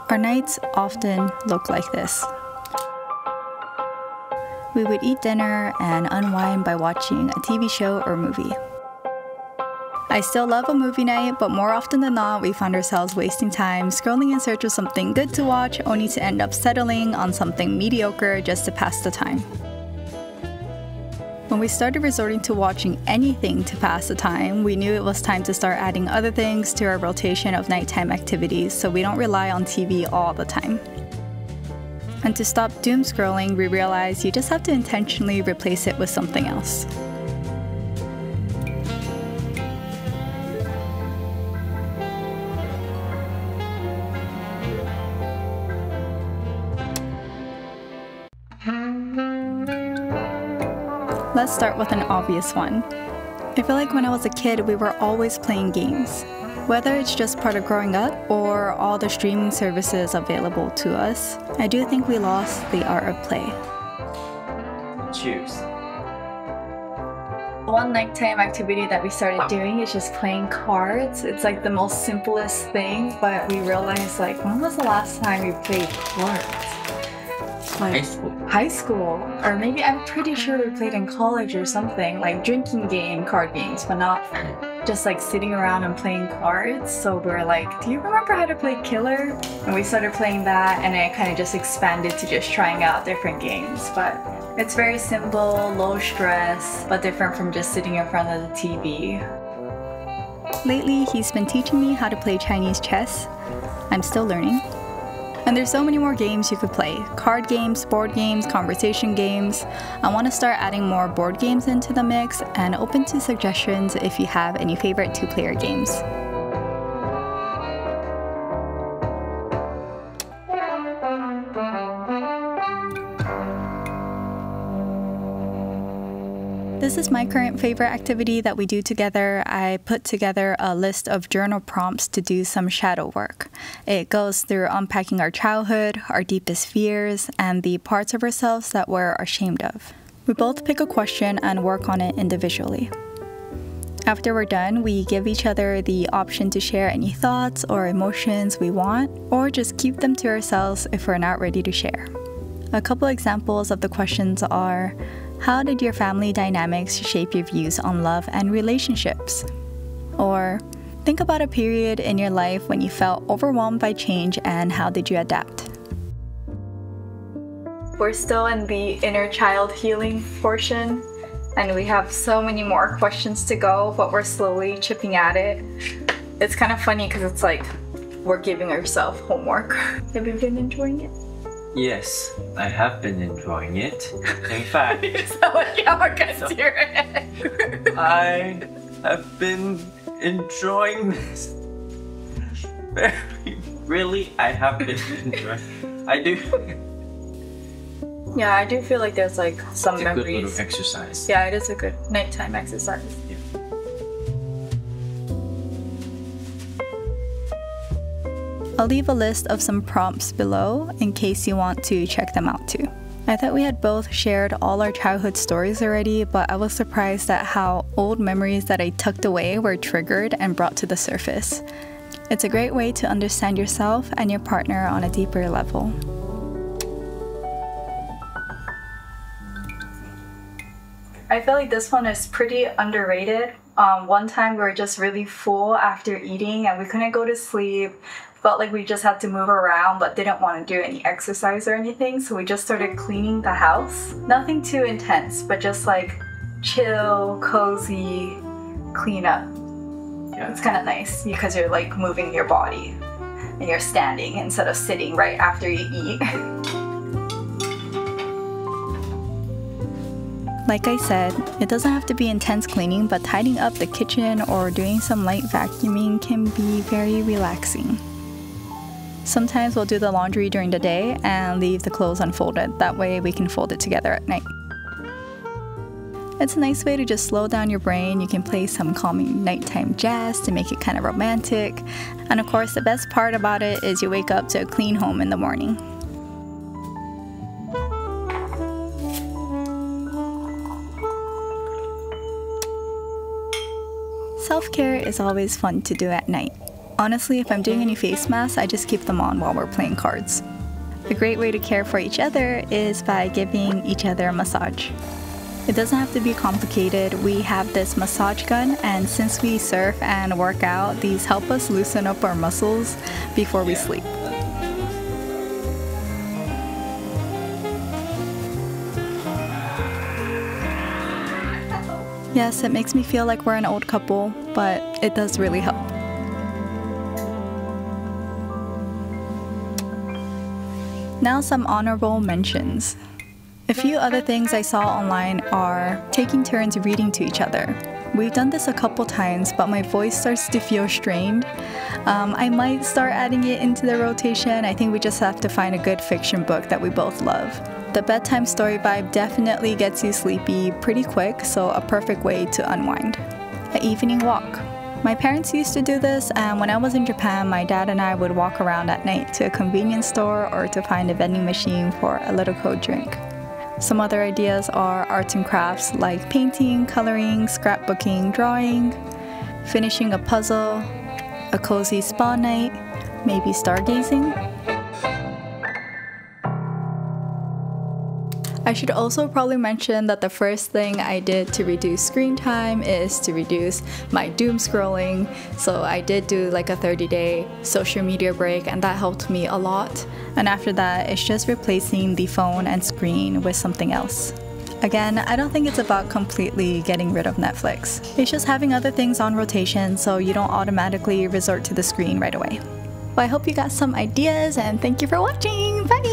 Our nights often look like this. We would eat dinner and unwind by watching a TV show or movie. I still love a movie night, but more often than not, we find ourselves wasting time scrolling in search of something good to watch, only to end up settling on something mediocre just to pass the time. When we started resorting to watching anything to pass the time, we knew it was time to start adding other things to our rotation of nighttime activities so we don't rely on TV all the time. And to stop doom scrolling, we realized you just have to intentionally replace it with something else. Let's start with an obvious one. I feel like when I was a kid, we were always playing games. Whether it's just part of growing up or all the streaming services available to us, I do think we lost the art of play. Choose. One nighttime activity that we started doing is just playing cards. It's like the most simplest thing, but we realized when was the last time we played cards? High school, or maybe I'm pretty sure we played in college or something, like drinking game card games, but not just sitting around and playing cards. So we were like, do you remember how to play Killer? And we started playing that, and it kind of just expanded to just trying out different games. But it's very simple, low stress, but different from just sitting in front of the TV. Lately, he's been teaching me how to play Chinese chess. I'm still learning. And there's so many more games you could play. Card games, board games, conversation games. I want to start adding more board games into the mix, and open to suggestions if you have any favorite two-player games. This is my current favorite activity that we do together. I put together a list of journal prompts to do some shadow work. It goes through unpacking our childhood, our deepest fears, and the parts of ourselves that we're ashamed of. We both pick a question and work on it individually. After we're done, we give each other the option to share any thoughts or emotions we want, or just keep them to ourselves if we're not ready to share. A couple examples of the questions are: how did your family dynamics shape your views on love and relationships? Or, think about a period in your life when you felt overwhelmed by change, and how did you adapt? We're still in the inner child healing portion, and we have so many more questions to go, but we're slowly chipping at it. It's kind of funny because it's like we're giving ourselves homework. Have you been enjoying it? Yes, I have been enjoying it. In fact, You sound like you have a gun to your head. I have been enjoying this I have been enjoying. I do. Yeah, I do feel like there's some It's a memories. good little exercise. Yeah, it is a good nighttime exercise. Yeah. I'll leave a list of some prompts below in case you want to check them out too. I thought we had both shared all our childhood stories already, but I was surprised at how old memories that I tucked away were triggered and brought to the surface. It's a great way to understand yourself and your partner on a deeper level. I feel like this one is pretty underrated. One time we were just really full after eating and we couldn't go to sleep. Felt like we just had to move around but didn't want to do any exercise or anything, so we just started cleaning the house. Nothing too intense, but just chill, cozy cleanup. Yeah. It's kind of nice because you're moving your body and you're standing instead of sitting right after you eat. Like I said, it doesn't have to be intense cleaning, but tidying up the kitchen or doing some light vacuuming can be very relaxing. Sometimes we'll do the laundry during the day and leave the clothes unfolded. That way we can fold it together at night. It's a nice way to just slow down your brain. You can play some calming nighttime jazz to make it kind of romantic. And of course, the best part about it is you wake up to a clean home in the morning. Self-care is always fun to do at night. Honestly, if I'm doing any face masks, I just keep them on while we're playing cards. A great way to care for each other is by giving each other a massage. It doesn't have to be complicated. We have this massage gun, and since we surf and work out, these help us loosen up our muscles before we sleep. Yes, it makes me feel like we're an old couple, but it does really help. Now some honorable mentions. A few other things I saw online are taking turns reading to each other. We've done this a couple times, but my voice starts to feel strained. I might start adding it into the rotation. I think we just have to find a good fiction book that we both love. The bedtime story vibe definitely gets you sleepy pretty quick, so a perfect way to unwind. An evening walk. My parents used to do this, and when I was in Japan, my dad and I would walk around at night to a convenience store or to find a vending machine for a little cold drink. Some other ideas are arts and crafts like painting, coloring, scrapbooking, drawing, finishing a puzzle, a cozy spa night, maybe stargazing. I should also probably mention that the first thing I did to reduce screen time is to reduce my doom scrolling. So I did do like a 30-day social media break, and that helped me a lot. And after that, it's just replacing the phone and screen with something else. Again, I don't think it's about completely getting rid of Netflix. It's just having other things on rotation so you don't automatically resort to the screen right away. Well, I hope you got some ideas, and thank you for watching. Bye!